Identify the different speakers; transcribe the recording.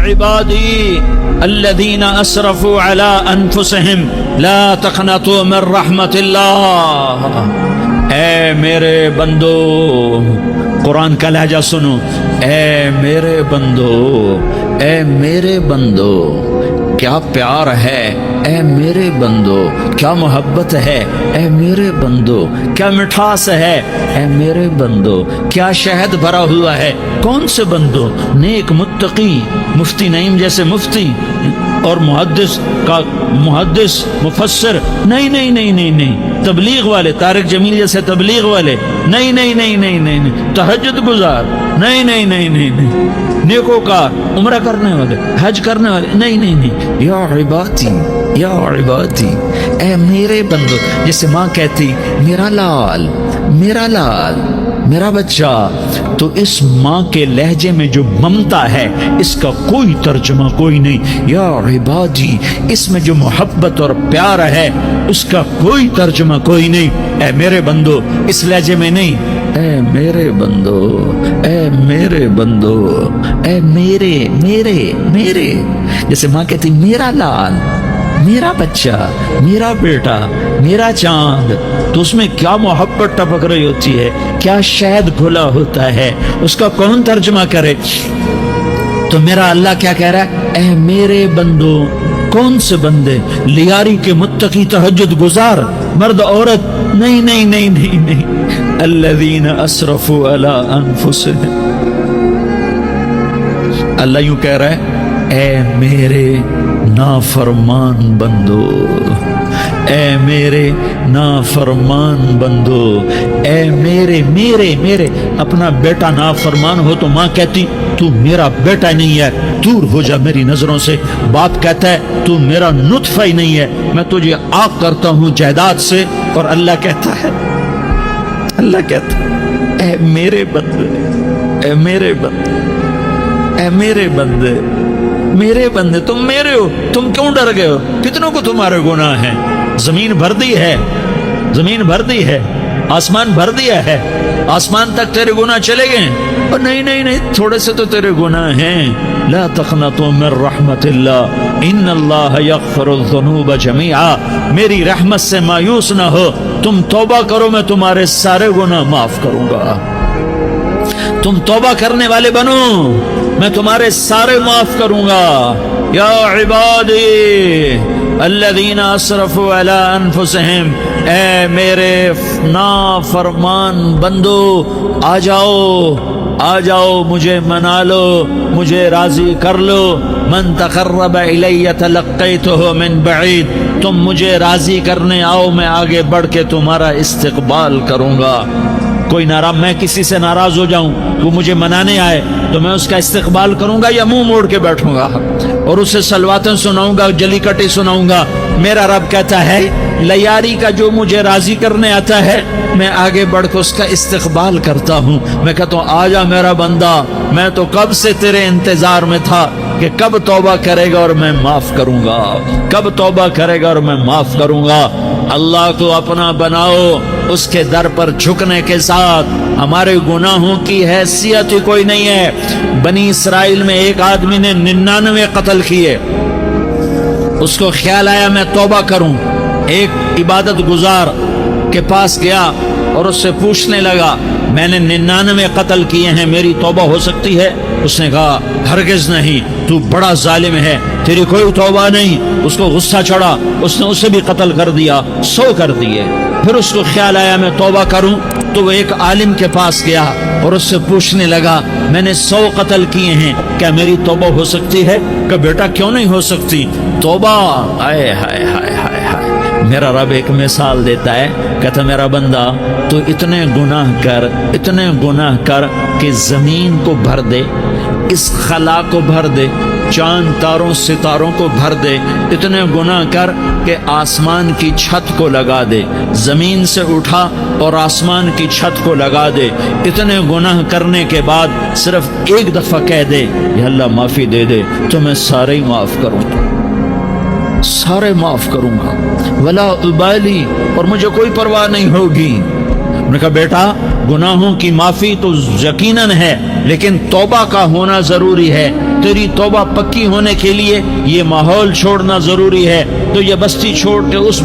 Speaker 1: عبادی الذین اسرفوا علی انفسہم لا تقنطوا من رحمت اللہ. اے میرے بندو، قرآن کا لہجہ سنو، اے میرے بندو، اے میرے بندو، کیا پیار ہے، اے میرے بندو، کیا محبت ہے، اے میرے بندو، کیا مٹھاس ہے، اے میرے بندو، کیا شہد بھرا ہوا ہے. کون سے بندو؟ نیک متقی، مفتی نعیم جیسے مفتی اور محدث کا محدث مفسر، نہیں نہیں نہیں نہیں نہیں، تبلیغ والے، طارق جمیل جیسے تبلیغ والے، نہیں نہیں نہیں نہیں نہیں، تہجد گزار، نہیں نہیں نہیں نہیں نہیں، نیکوکار، عمرہ کرنے والے، حج کرنے والے، نہیں نہیں نہیں. یا عبادی، یا عبادی، اے میرے بندو. جیسے ماں کہتی میرا لال، میرا لال، میرا بچہ، تو اس ماں کے لہجے میں جو ممتا ہے اس کا کوئی ترجمہ کوئی نہیں. یا عبادی، اس میں جو محبت اور پیار ہے اس کا کوئی ترجمہ کوئی نہیں. اے میرے بندو، اس لہجے میں نہیں، اے میرے بندو، اے میرے بندو، اے میرے میرے میرے. جیسے ماں کہتی میرا لال، میرا بچہ، میرا بیٹا، میرا چاند، تو اس میں کیا محبت ٹپک رہی ہوتی ہے، کیا شہد گھلا ہوتا ہے، اس کا کون ترجمہ کرے. تو میرا اللہ کیا کہہ رہا ہے؟ اے میرے بندو. کون سے بندے؟ لیاری کے متقی، تہجد گزار، مرد عورت، نہیں نہیں نہیں نہیں نہیں، الذین اسرفوا علی انفسہم. اللہ یوں کہہ رہا ہے، اے میرے نافرمان بندو، اے میرے نافرمان بندو، اے میرے میرے میرے. اپنا بیٹا نافرمان ہو تو ماں کہتی تو میرا بیٹا نہیں ہے، دور ہو جا میری نظروں سے. باپ کہتا ہے تو میرا نطفہ ہی نہیں ہے، میں تجھے عاق کرتا ہوں جائیداد سے. اور اللہ کہتا ہے، اللہ کہتا ہے اے میرے بندے، اے میرے بندے، اے میرے بندے، میرے بندے، تم میرے ہو، تم کیوں ڈر گئے ہو؟ کتنوں کو تمہارے گناہ ہیں؟ زمین بھر دی ہے، زمین بھر دی ہے، آسمان بھر دیا ہے، آسمان تک تیرے گناہ چلے گئے. اور نہیں نہیں نہیں، تھوڑے سے تو تیرے گناہ ہیں. لا تقنطوا من رحمت اللہ ان اللہ یغفر الذنوب جميعا. میری رحمت سے مایوس نہ ہو، تم توبہ کرو، میں تمہارے سارے گناہ معاف کروں گا. تم توبہ کرنے والے بنو، میں تمہارے سارے معاف کروں گا. یا عبادی الذین اسرفوا علی انفسہم، اے میرے نافرمان بندو، آ جاؤ، آ جاؤ، مجھے منا لو، مجھے راضی کر لو. من تقرب الی تلقیتہ من بعید. تم مجھے راضی کرنے آؤ، میں آگے بڑھ کے تمہارا استقبال کروں گا. کوئی ناراض، میں کسی سے ناراض ہو جاؤں، وہ مجھے منانے آئے تو میں اس کا استقبال کروں گا یا منہ موڑ کے بیٹھوں گا اور اسے سلواتیں سناؤں گا، جلی کٹی سناؤں گا. میرا رب کہتا ہے لیاری کا جو مجھے راضی کرنے آتا ہے میں آگے بڑھ کے اس کا استقبال کرتا ہوں. میں کہتا ہوں آ جا میرا بندہ، میں تو کب سے تیرے انتظار میں تھا کہ کب توبہ کرے گا اور میں معاف کروں گا، کب توبہ کرے گا اور میں معاف کروں گا. اللہ کو اپنا بناؤ، اس کے در پر جھکنے کے ساتھ. ہمارے گناہوں کی حیثیت ہی کوئی نہیں ہے. بنی اسرائیل میں ایک آدمی نے 99 قتل کیے، اس کو خیال آیا میں توبہ کروں. ایک عبادت گزار کے پاس گیا اور اس سے پوچھنے لگا میں نے 99 قتل کیے ہیں، میری توبہ ہو سکتی ہے؟ اس نے کہا ہرگز نہیں، تو بڑا ظالم ہے، تیری کوئی توبہ نہیں. اس کو غصہ چڑھا، اس نے اسے بھی قتل کر دیا، 100 کر دیے. پھر اس کو خیال آیا میں توبہ کروں تو وہ ایک عالم کے پاس گیا اور اس سے پوچھنے لگا میں نے 100 قتل کیے ہیں، کیا میری توبہ ہو سکتی ہے؟ کہ بیٹا کیوں نہیں ہو سکتی توبہ؟ ہائے ہائے ہائے ہائے ہائے. میرا رب ایک مثال دیتا ہے، کہتا میرا بندہ تو اتنے گناہ کر، اتنے گناہ کر کہ زمین کو بھر دے، اس خلا کو بھر دے، چاند تاروں ستاروں کو بھر دے. اتنے گناہ کر کہ آسمان کی چھت کو لگا دے، زمین سے اٹھا اور آسمان کی چھت کو لگا دے. اتنے گناہ کرنے کے بعد صرف ایک دفعہ کہہ دے یا اللہ معافی دے دے تو میں سارے ہی معاف کروں گا، سارے معاف کروں گا. ولا ابالی، اور مجھے کوئی پرواہ نہیں ہوگی. میں نے کہا بیٹا گناہوں کی معافی تو یقیناً ہے لیکن توبہ کا ہونا ضروری ہے. تیری توبہ پکی ہونے کے لیے یہ ماحول چھوڑنا ضروری ہے. تو یہ بستی چھوڑ کے اس